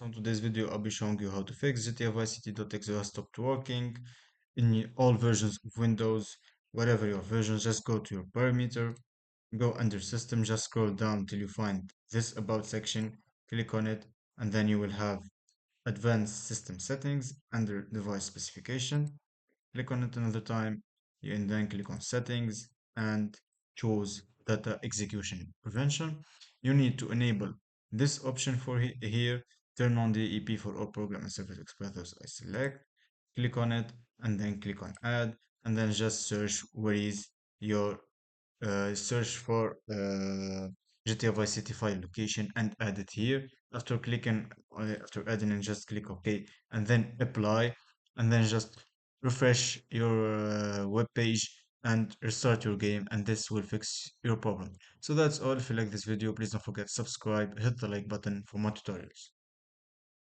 On today's video, I'll be showing you how to fix GTA Vice City.exe has stopped working in all versions of Windows. Whatever your version, just go to your parameter, go under system, just scroll down till you find this about section, click on it, and then you will have advanced system settings under device specification. Click on it another time, and then click on settings and choose data execution prevention. You need to enable this option for here, turn on the EP for all program and service expressors. I select, click on it, and then click on add, and then just search where is your search for GTA Vice City file location and add it here. After clicking, after adding, and just click OK, and then apply, and then just refresh your web page and restart your game, and this will fix your problem. So that's all. If you like this video, please don't forget to subscribe, hit the like button for more tutorials.